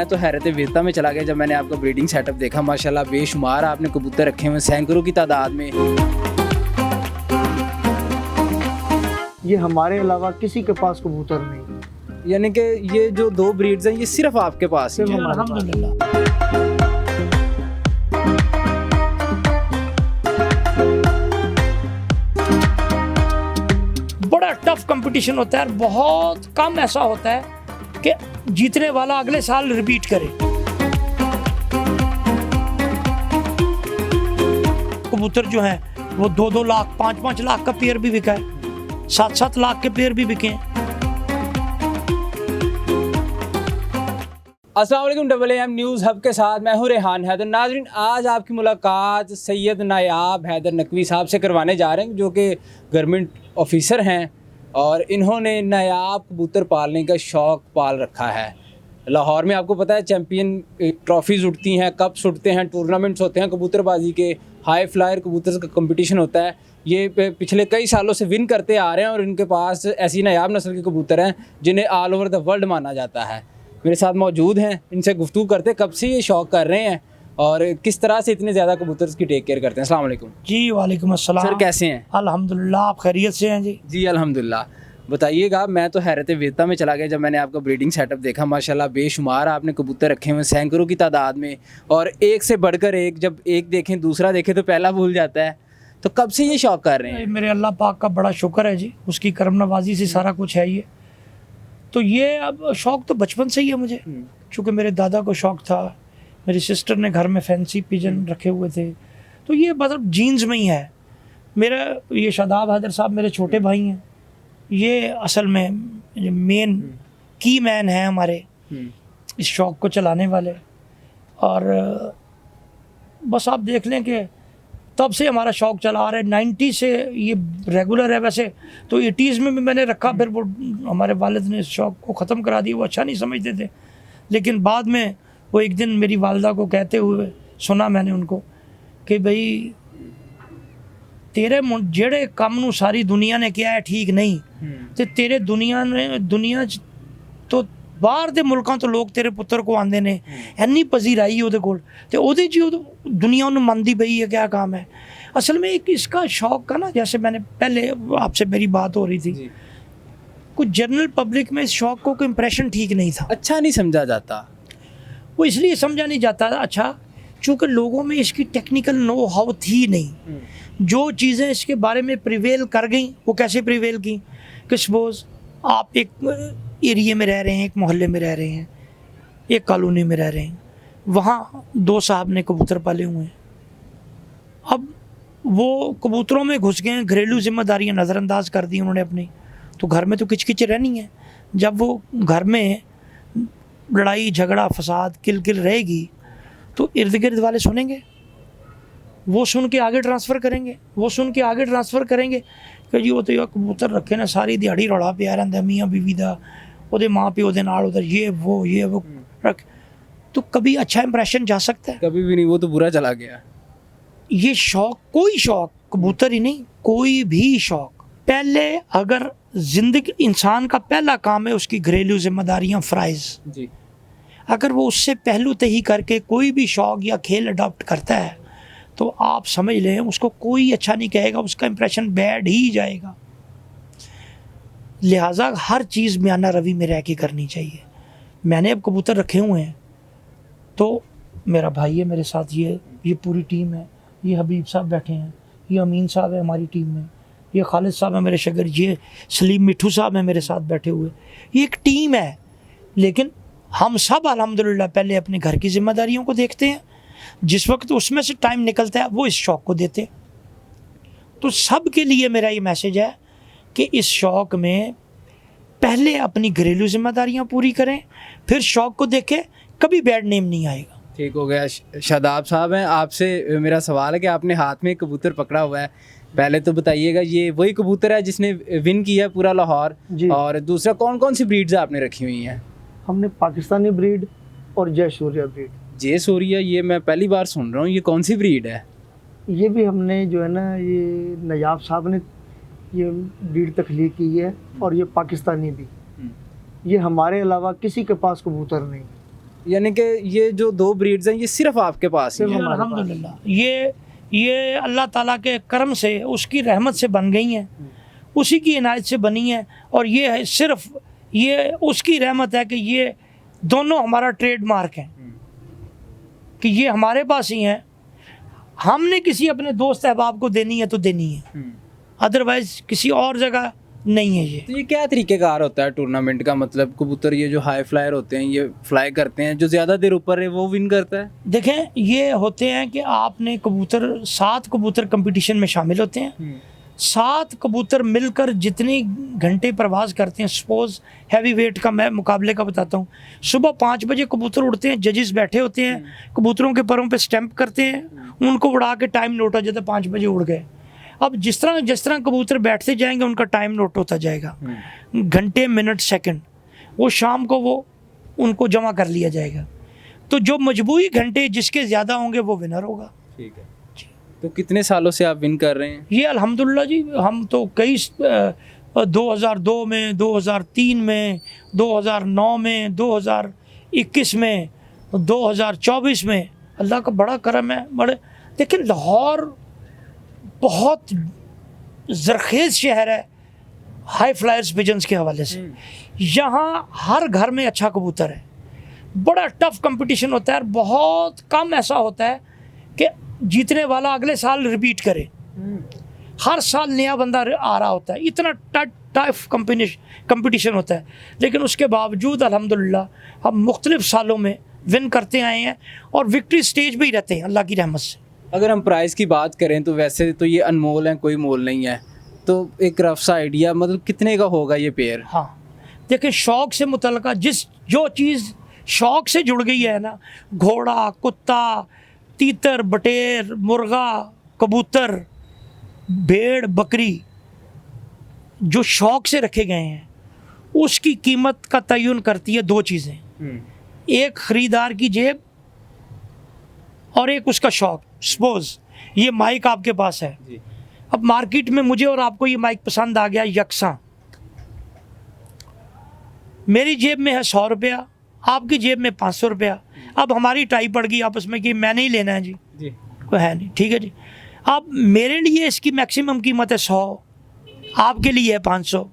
मैं तो हैरत वीरता में चला गया जब मैंने आपका ब्रीडिंग सेटअप देखा। माशाल्लाह बेशुमार आपने कबूतर रखे हुए सैकड़ों की तादाद में। ये हमारे अलावा किसी के पास कबूतर नहीं, यानी कि ये जो 2 ब्रीड्स हैं ये सिर्फ आपके पास ही सिर्फ हैं। हमारे पास। बड़ा टफ कंपटीशन होता है और बहुत कम ऐसा होता है कि जीतने वाला अगले साल रिपीट करे। कबूतर जो है वो 2-2 लाख 5-5 लाख का पेयर भी बिका है, 7-7 लाख के पेयर भी बिके हैं। अस्सलाम वालेकुम AAM न्यूज़ हब के साथ मैं हूं रेहान हैदर। नाज़रीन, आज आपकी मुलाकात सैयद नायाब हैदर नकवी साहब से करवाने जा रहे हैं जो कि गवर्नमेंट ऑफिसर हैं और इन्होंने नायाब कबूतर पालने का शौक़ पाल रखा है। लाहौर में आपको पता है चैम्पियन ट्रॉफीज़ उठती हैं, कप्स उठते हैं, टूर्नामेंट्स होते हैं कबूतरबाजी के, हाई फ्लायर कबूतर का कंपटीशन होता है। ये पिछले कई सालों से विन करते आ रहे हैं और इनके पास ऐसी नायाब नस्ल के कबूतर हैं जिन्हें ऑल ओवर द वर्ल्ड माना जाता है। मेरे साथ मौजूद हैं, इनसे गुफ्तगू करते कब से ये शौक़ कर रहे हैं और किस तरह से इतने ज़्यादा कबूतर की टेक केयर करते हैं। अस्सलाम वालेकुम जी वालेकुम अस्सलाम। सर कैसे हैं? अल्हम्दुलिल्लाह, आप खैरियत से हैं जी? जी अल्हम्दुलिल्लाह। बताइएगा, मैं तो हैरत वीरता में चला गया जब मैंने आपका ब्रीडिंग सेटअप देखा। माशाल्लाह बेशुमार आपने कबूतर रखे हुए सैकड़ों की तादाद में और एक से बढ़कर एक, जब एक देखें दूसरा देखें तो पहला भूल जाता है। तो कब से ये शौक़ कर रहे हैं? मेरे अल्लाह पाक का बड़ा शुक्र है जी, उसकी करम नवाजी से सारा कुछ है। ये तो ये अब शौक़ तो बचपन से ही है मुझे, चूँकि मेरे दादा को शौक़ था, मेरी सिस्टर ने घर में फैंसी पिजन रखे हुए थे, तो ये मतलब जीन्स में ही है। मेरा ये शादाब हैदर साहब मेरे छोटे भाई हैं, ये असल में मेन की मैन है हमारे इस शौक़ को चलाने वाले। और बस आप देख लें कि तब से हमारा शौक़ चला आ रहा है। 90 से ये रेगुलर है। वैसे तो 80s में भी मैंने रखा, फिर वो हमारे वालिद ने इस शौक़ को ख़त्म करा दिया, वो अच्छा नहीं समझते थे। लेकिन बाद में वो एक दिन मेरी वालदा को कहते हुए सुना मैंने उनको कि भाई तेरे जेड़े काम नू सारी दुनिया ने किया है ठीक नहीं, तो तेरे दुनिया तो बाहर दे मुल्कों तो लोग तेरे पुत्र को आंदे ने, इन्नी पजीराई ਉਹਦੇ ਕੋਲ ਤੇ ਉਹਦੇ ਚ दुनिया उन्हें ਮੰਨਦੀ पई है क्या काम है। असल में एक इसका शौक़ का ना, जैसे मैंने पहले आपसे मेरी बात हो रही थी, कुछ जनरल पब्लिक में इस शौक़ को कोई इम्प्रेशन ठीक नहीं था, अच्छा नहीं समझा जाता। वो इसलिए समझा नहीं जाता अच्छा चूँकि लोगों में इसकी टेक्निकल नो हाउ थी नहीं। जो चीज़ें इसके बारे में प्रिवेल कर गई वो कैसे प्रिवेल की कि सपोज आप एक एरिया में रह रहे हैं, एक मोहल्ले में रह रहे हैं, एक कॉलोनी में रह रहे हैं, वहाँ 2 साहब ने कबूतर पाले हुए हैं। अब वो कबूतरों में घुस गए हैं, घरेलू जिम्मेदारियाँ नज़रअंदाज कर दी उन्होंने अपनी, तो घर में तो किचकिच रहनी है। जब वो घर में लड़ाई झगड़ा फसाद किल रहेगी तो इर्द गिर्द वाले सुनेंगे, वो सुन के आगे ट्रांसफ़र करेंगे, वो सुन के आगे ट्रांसफ़र करेंगे कि जी वो तो ये कबूतर रखे ने सारी दिहाड़ी रौला पिया रहिंदा मियाँ बीवी दा, ਉਹਦੇ माँ प्यो दे नाल उधर ये वो रख, तो कभी अच्छा इंप्रेशन जा सकता है? कभी भी नहीं, वो तो बुरा चला गया। ये शौक़, कोई शौक़, कबूतर ही नहीं कोई भी शौक़, पहले अगर ज़िंदगी इंसान का पहला काम है उसकी घरेलू जिम्मेदारियाँ फ़राइज़ जी, अगर वो उससे पहलू तही करके कोई भी शौक़ या खेल अडॉप्ट करता है तो आप समझ लें उसको कोई अच्छा नहीं कहेगा, उसका इंप्रेशन बैड ही जाएगा। लिहाजा हर चीज़ म्याना रवि में रह के करनी चाहिए। मैंने अब कबूतर रखे हुए हैं तो मेरा भाई है मेरे साथ, ये पूरी टीम है, ये हबीब साहब बैठे हैं, ये अमीन साहब है हमारी टीम में, ये खालिद साहब है मेरे शगर, ये सलीम मिठू साहब हैं मेरे साथ बैठे हुए। ये एक टीम है, लेकिन हम सब अल्हम्दुलिल्लाह पहले अपने घर की जिम्मेदारियों को देखते हैं, जिस वक्त उसमें से टाइम निकलता है वो इस शौक़ को देते हैं। तो सब के लिए मेरा ये मैसेज है कि इस शौक़ में पहले अपनी घरेलू जिम्मेदारियां पूरी करें, फिर शौक़ को देखें, कभी बैड नेम नहीं आएगा। ठीक हो गया। शादाब साहब हैं, आपसे मेरा सवाल है कि आपने हाथ में कबूतर पकड़ा हुआ है, पहले तो बताइएगा ये वही कबूतर है जिसने विन किया पूरा लाहौर, और दूसरा कौन कौन सी ब्रीड्स आपने रखी हुई हैं? हमने पाकिस्तानी ब्रीड और जयसूर्या ब्रीड। जयसूर्या, ये मैं पहली बार सुन रहा हूँ, ये कौन सी ब्रीड है? ये भी हमने जो है ना, ये नयाब साहब ने ये ब्रीड तख्लीक की है, और ये पाकिस्तानी भी। ये हमारे अलावा किसी के पास कबूतर नहीं। यानी कि ये जो 2 ब्रीड्स हैं ये सिर्फ आपके पास ही सिर्फ हैं? हमारे पास। अल्हम्दुलिल्लाह ये अल्लाह ताला के करम से, उसकी रहमत से बन गई हैं, उसी की इनायत से बनी है। और ये है सिर्फ ये उसकी रहमत है कि ये दोनों हमारा ट्रेडमार्क हैं, कि ये हमारे पास ही हैं। हमने किसी अपने दोस्त अहबाब को देनी है तो देनी है, अदरवाइज किसी और जगह नहीं है ये। तो ये क्या तरीक़ेकार होता है टूर्नामेंट का? मतलब कबूतर ये जो हाई फ्लायर होते हैं ये फ्लाई करते हैं, जो ज़्यादा देर ऊपर है वो विन करता है? देखें, ये होते हैं कि आपने कबूतर 7 कबूतर कंपटीशन में शामिल होते हैं। 7 कबूतर मिलकर जितनी घंटे प्रवास करते हैं, सपोज हैवी वेट का मैं मुकाबले का बताता हूँ, सुबह 5 बजे कबूतर उड़ते हैं, जजेस बैठे होते हैं, कबूतरों के परों पे स्टैंप करते हैं, उनको उड़ा के टाइम नोट हो जाता है, 5 बजे उड़ गए। अब जिस तरह कबूतर बैठते जाएंगे उनका टाइम नोट होता जाएगा, घंटे, मिनट, सेकंड। वो शाम को वो उनको जमा कर लिया जाएगा। तो जो मजबूरी घंटे जिसके ज़्यादा होंगे वो विनर होगा। ठीक है। तो कितने सालों से आप विन कर रहे हैं? ये अल्हम्दुलिल्लाह जी, हम तो कई 2002 में, 2003 में, 2009 में, 2021 में, 2024 में, अल्लाह का बड़ा करम है। बड़े देखिए, लाहौर बहुत ज़रखेज़ शहर है हाई फ्लायर्स पिजन्स के हवाले से। यहाँ हर घर में अच्छा कबूतर है, बड़ा टफ कंपटीशन होता है, और बहुत कम ऐसा होता है कि जीतने वाला अगले साल रिपीट करे। हर साल नया बंदा आ रहा होता है, इतना टफ कंपटीशन होता है। लेकिन उसके बावजूद अल्हम्दुलिल्लाह हम मुख्तलिफ सालों में विन करते आए हैं और विक्ट्री स्टेज पे ही रहते हैं अल्लाह की रहमत से। अगर हम प्राइस की बात करें तो वैसे तो ये अनमोल है, कोई मोल नहीं है, तो एक रफ सा आइडिया मतलब कितने का होगा ये पेयर? हाँ, देखिए, शौक़ से मुतल्लका जो चीज़ शौक़ से जुड़ गई है ना, घोड़ा, कुत्ता, तीतर, बटेर, मुर्गा, कबूतर, भेड़, बकरी, जो शौक़ से रखे गए हैं उसकी कीमत का तयन करती है 2 चीज़ें, एक ख़रीदार की जेब और एक उसका शौक़। सपोज ये माइक आपके पास है, अब मार्केट में मुझे और आपको ये माइक पसंद आ गया यकसा, मेरी जेब में है 100 रुपया, आपकी जेब में 500 रुपया। अब हमारी टाई पड़ गई आपस में कि मैंने ही लेना है जी, कोई है नहीं, ठीक है जी। अब मेरे लिए इसकी मैक्सिमम कीमत है 100, आपके लिए है 500।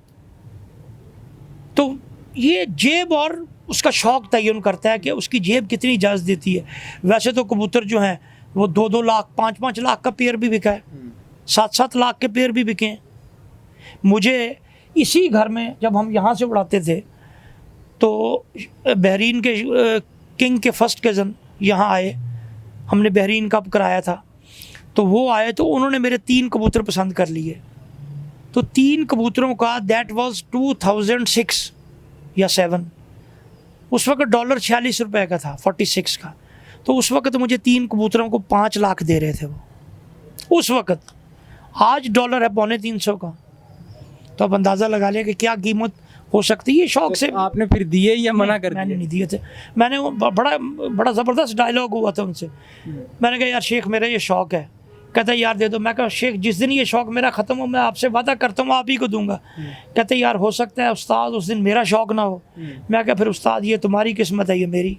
तो ये जेब और उसका शौक़ तयन करता है कि उसकी जेब कितनी इजाज़त देती है। वैसे तो कबूतर जो हैं वो 2-2 लाख, 5-5 लाख का पेयर भी बिका है, 7-7 लाख के पेयर भी बिके हैं। मुझे इसी घर में जब हम यहाँ से उड़ाते थे तो बहरीन के किंग के फर्स्ट कज़न यहाँ आए, हमने बहरीन कप कराया था, तो वो आए तो उन्होंने मेरे 3 कबूतर पसंद कर लिए। तो 3 कबूतरों का दैट वाज 2006 या 7, उस वक्त डॉलर 46 रुपये का था, 46 का। तो उस वक्त मुझे 3 कबूतरों को 5 लाख दे रहे थे वो उस वक्त। आज डॉलर है 250 का, तो अब अंदाज़ा लगा लिया कि क्या कीमत हो सकती है। शौक़ से आपने फिर दिए या मना कर मैंने दिए? नहीं दिए थे। मैंने वो बड़ा ज़बरदस्त डायलॉग हुआ था उनसे। मैंने कहा यार शेख मेरा ये शौक़ है, कहते यार दे दो। मैं कहा शेख जिस दिन ये शौक़ मेरा ख़त्म हो मैं आपसे वादा करता हूँ आप ही को दूंगा। कहते यार हो सकता है उस्ताद उस दिन मेरा शौक़ ना हो। मैं कहा फिर उस्ताद ये तुम्हारी किस्मत है, ये मेरी,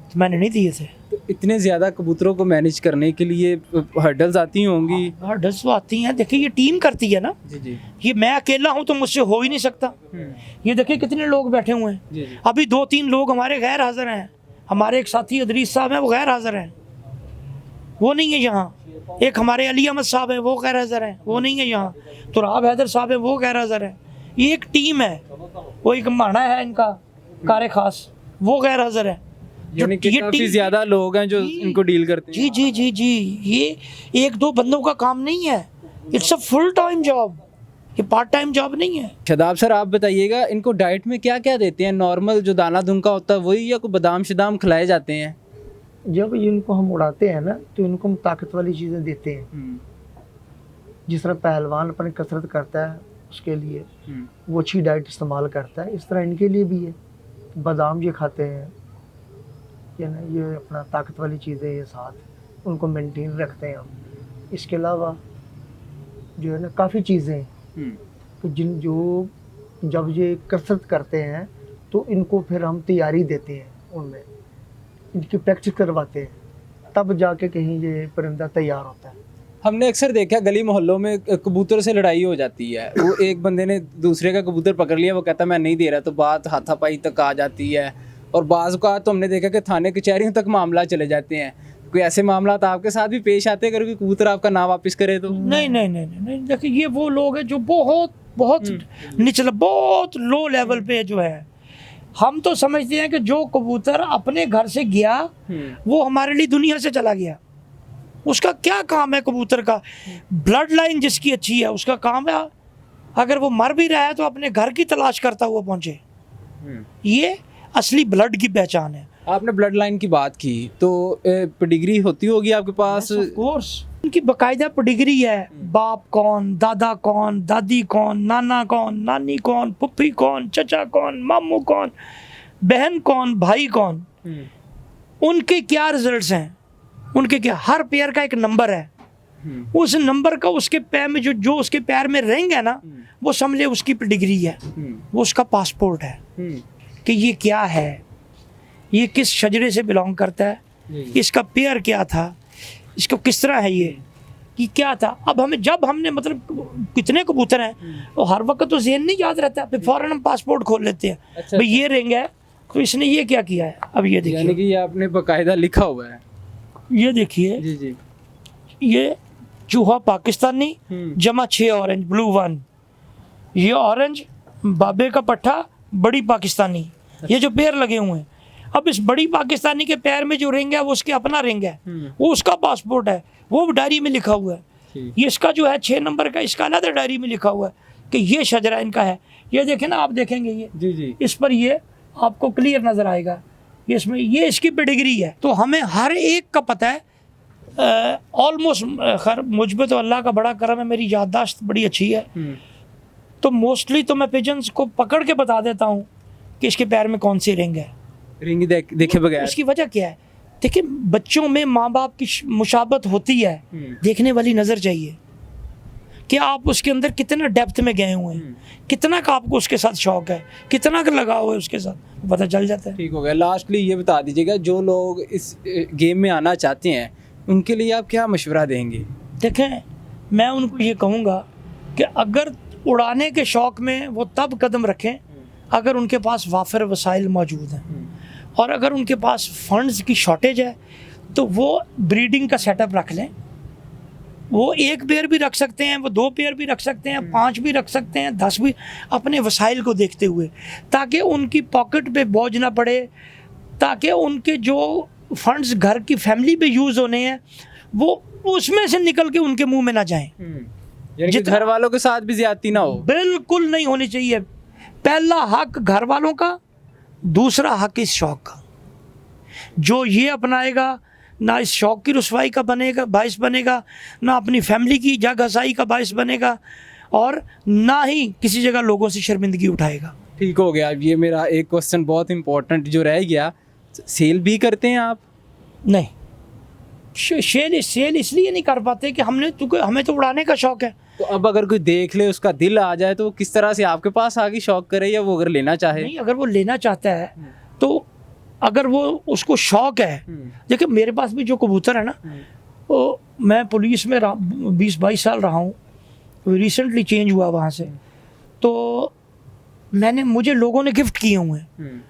तो मैंने नहीं दिए थे। तो इतने ज़्यादा कबूतरों को मैनेज करने के लिए हर्डल्स आती होंगी? हर्डल्स तो आती हैं, देखिए ये टीम करती है ना। जी। ये मैं अकेला हूँ तो मुझसे हो ही नहीं सकता। ये देखिए कितने लोग बैठे हुए हैं। जी। अभी 2-3 लोग हमारे गैर हाज़िर हैं। हमारे एक साथी अदरीस साहब हैं, वो गैर हाज़िर हैं, वो नहीं है यहाँ। एक हमारे अली अहमद साहब हैं, वो गैर हाज़िर हैं, वो नहीं है यहाँ। तुराब हैदर साहब हैं, वो गैर हाज़िर हैं। ये एक टीम है। वो एक माना है इनका कार खास, वो गैर हाज़िर है। यानी कि काफ़ी ज़्यादा लोग हैं जो इनको डील करते हैं। जी, ये 1-2 बंदों का काम नहीं है, it's a full time job, ये पार्ट टाइम जॉब नहीं है। शदाब सर आप बताइएगा इनको डाइट में क्या क्या देते हैं? नॉर्मल जो दाना दुनका होता है वही, या कोई बादाम शदाम खिलाए जाते हैं? जब इनको हम उड़ाते हैं ना तो इनको हम ताकत वाली चीज़ें देते हैं। जिस तरह पहलवान अपनी कसरत करता है उसके लिए वो अच्छी डाइट इस्तेमाल करता है, इस तरह इनके लिए भी है। बादाम ये खाते हैं, या ना ये अपना ताकत वाली चीज़ें ये साथ उनको मेंटेन रखते हैं हम। इसके अलावा जो है ना काफ़ी चीज़ें तो जब ये कसरत करते हैं तो इनको फिर हम तैयारी देते हैं उनमें इनकी प्रैक्टिस करवाते हैं, तब जाके कहीं ये परिंदा तैयार होता है। हमने अक्सर देखा गली मोहल्लों में कबूतर से लड़ाई हो जाती है, वो एक बंदे ने दूसरे का कबूतर पकड़ लिया, वो कहता मैं नहीं दे रहा, तो बात हाथापाई तक आ जाती है। और बाज़ का तो हमने देखा कि थाने कचहरियों तक मामला चले जाते हैं। कोई ऐसे मामला आपके साथ भी पेश आते हैं अगर कोई कबूतर आपका ना वापस करे तो? नहीं नहीं नहीं नहीं नहीं, देखिए ये वो लोग हैं जो बहुत बहुत निचला, बहुत लो लेवल पे जो है। हम तो समझते हैं कि जो कबूतर अपने घर से गया वो हमारे लिए दुनिया से चला गया। उसका क्या काम है कबूतर का? ब्लड लाइन जिसकी अच्छी है उसका काम है, अगर वो मर भी रहा है तो अपने घर की तलाश करता हुआ पहुंचे। ये असली ब्लड की पहचान है। आपने ब्लड लाइन की बात की तो पेडिग्री होती होगी आपके पास? ऑफ कोर्स, उनकी बकायदा पेडिग्री है। बाप कौन, दादा कौन, दादी कौन, नाना कौन, नानी कौन, पुप्पी कौन, चचा कौन, मामू कौन, बहन कौन, भाई कौन, उनके क्या रिजल्ट्स हैं, उनके क्या, हर पेयर का एक नंबर है। उस नंबर का उसके पैर में जो उसके पैर में रिंग है ना, वो समझे उसकी पेडिग्री है, वो उसका पासपोर्ट है कि ये क्या है, ये किस शजरे से बिलोंग करता है, इसका पेयर क्या था, इसको किस तरह है, ये क्या था। अब हमें जब हमने मतलब कितने कबूतर हैं तो हर वक्त तो ज़हन नहीं याद रहता, फिर फ़ौरन हम पासपोर्ट खोल लेते हैं। अच्छा, भाई ये रिंग है तो इसने ये क्या किया है। अब ये यानी देखिए, कि ये आपने बकायदा लिखा हुआ है? ये देखिए, जी जी। ये चूहा पाकिस्तानी जमा 6 ऑरेंज ब्लू 1, ये ऑरेंज बाबे का पट्ठा बड़ी पाकिस्तानी, ये जो पैर लगे हुए हैं। अब इस बड़ी पाकिस्तानी के पैर में जो रिंग है वो उसके अपना रिंग है, वो उसका पासपोर्ट है, वो डायरी में लिखा हुआ है। ये इसका जो है 6 नंबर का, इसका अलग डायरी में लिखा हुआ है कि ये शजरा इनका है। ये देखें ना, आप देखेंगे ये जी जी, इस पर ये आपको क्लियर नज़र आएगा, ये इसमें ये इसकी पेडिग्री है। तो हमें हर एक का पता है ऑलमोस्ट। खैर मुझ पे तो अल्लाह का बड़ा करम है, मेरी याददाश्त बड़ी अच्छी है, तो मोस्टली तो मैं पिजन्स को पकड़ के बता देता हूँ कि इसके पैर में कौन सी रिंग है। रिंग देखे बगैर? उसकी वजह क्या है? देखिए, बच्चों में माँ बाप की मुशाबत होती है, देखने वाली नज़र चाहिए कि आप उसके अंदर कितना डेप्थ में गए हुए हैं, कितना का आपको उसके साथ शौक है, कितना का लगाव है उसके साथ, पता चल जाता है। ठीक हो गया। लास्टली ये बता दीजिएगा, जो लोग इस गेम में आना चाहते हैं उनके लिए आप क्या मशवरा देंगे? देखें, मैं उनको ये कहूँगा कि अगर उड़ाने के शौक़ में वो तब कदम रखें अगर उनके पास वाफिर वसाइल मौजूद हैं, और अगर उनके पास फंड्स की शॉर्टेज है तो वो ब्रीडिंग का सेटअप रख लें। वो 1 पेयर भी रख सकते हैं, वो 2 पेयर भी रख सकते हैं, 5 भी रख सकते हैं, 10 भी, अपने वसाइल को देखते हुए, ताकि उनकी पॉकेट पे बोझ ना पड़े, ताकि उनके जो फंड्स घर की फैमिली पे यूज़ होने हैं वो उसमें से निकल के उनके मुंह में ना जाएं। यानी कि घर वालों के साथ भी ज्यादती ना हो? बिल्कुल नहीं होनी चाहिए। पहला हक घर वालों का, दूसरा हक इस शौक़ का। जो ये अपनाएगा ना इस शौक़ की रुसवाई का बनेगा बाइस बनेगा, ना अपनी फैमिली की जागहसाई का बाइस बनेगा, और ना ही किसी जगह लोगों से शर्मिंदगी उठाएगा। ठीक हो गया। ये मेरा एक क्वेश्चन बहुत इंपॉर्टेंट जो रह गया, सेल भी करते हैं आप? नहीं, सेल इसलिए नहीं कर पाते कि हमें तो उड़ाने का शौक़ है। तो अब अगर कोई देख ले, उसका दिल आ जाए, तो वो किस तरह से आपके पास आगे शौक करे, या वो अगर लेना चाहे? नहीं, अगर वो लेना चाहता है तो अगर वो उसको शौक़ है, देखिए मेरे पास भी जो कबूतर है ना, वो मैं पुलिस में 20-22 साल रहा हूँ, रिसेंटली चेंज हुआ वहाँ से, तो मुझे लोगों ने गिफ्ट किए हुए हैं।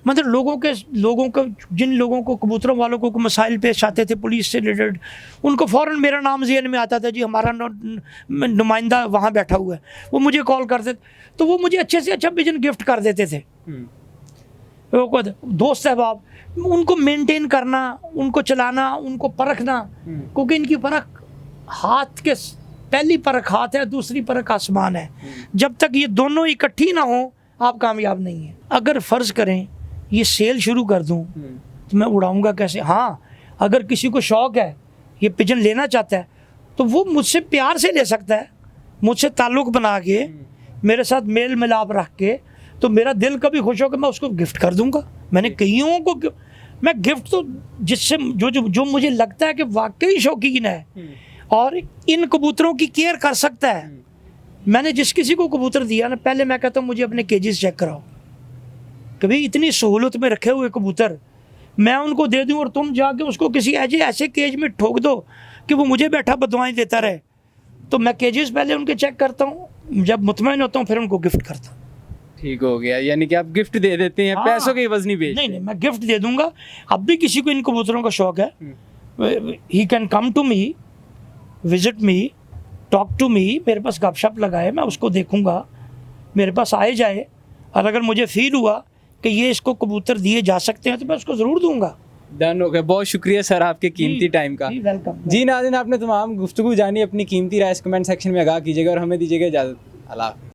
मतलब लोगों को जिन लोगों को कबूतरों वालों को मसाइल पेश आते थे पुलिस से रिलेटेड, उनको फ़ौरन मेरा नाम ज़हन में आता था, जी हमारा नुमाइंदा वहाँ बैठा हुआ है, वो मुझे कॉल करते, तो वो मुझे अच्छे से अच्छा पिजन गिफ्ट कर देते थे। वो दोस्त अहबाब, उनको मेंटेन करना, उनको चलाना, उनको परखना, क्योंकि इनकी परख हाथ के, पहली परख हाथ है, दूसरी परख आसमान है। जब तक ये दोनों इकट्ठी ना हो आप कामयाब नहीं हैं। अगर फ़र्ज़ करें ये सेल शुरू कर दूं तो मैं उड़ाऊंगा कैसे? हाँ, अगर किसी को शौक़ है, ये पिजन लेना चाहता है, तो वो मुझसे प्यार से ले सकता है, मुझसे ताल्लुक़ बना के, मेरे साथ मेल मिलाप रख के, तो मेरा दिल कभी खुश हो कि मैं उसको गिफ्ट कर दूंगा। मैंने कईयों को मैं गिफ्ट तो जिससे जो मुझे लगता है कि वाकई शौकीन है और इन कबूतरों की केयर कर सकता है। मैंने जिस किसी को कबूतर दिया ना, पहले मैं कहता हूँ मुझे अपने केजेस चेक कराओ। कभी इतनी सहूलत में रखे हुए कबूतर मैं उनको दे दूं और तुम जाके उसको किसी ऐसे केज में ठोक दो कि वो मुझे बैठा बदवाएं देता रहे, तो मैं केजेस पहले उनके चेक करता हूँ, जब मुतमईन होता हूँ फिर उनको गिफ्ट करता हूँ। ठीक हो गया, यानी कि आप गिफ्ट दे देते हैं, हाँ। पैसों के एवज नहीं बेचते। नहीं, मैं गिफ्ट दे दूंगा। अब भी किसी को इन कबूतरों का शौक है, he can come to me, visit me, talk to me, मेरे पास गपशप लगाए, मैं उसको देखूंगा, मेरे पास आए जाए, और अगर मुझे फील हुआ कि ये इसको कबूतर दिए जा सकते हैं तो मैं उसको ज़रूर दूंगा। डन हो गया। बहुत शुक्रिया सर आपके कीमती टाइम का। जी, वेलकम। जी नाज़रीन, आपने तमाम गुफ्तगू जानी, अपनी कीमती राय कमेंट सेक्शन में आगाह कीजिएगा और हमें दीजिएगा इजाज़त। अल्लाह हाफ़िज़।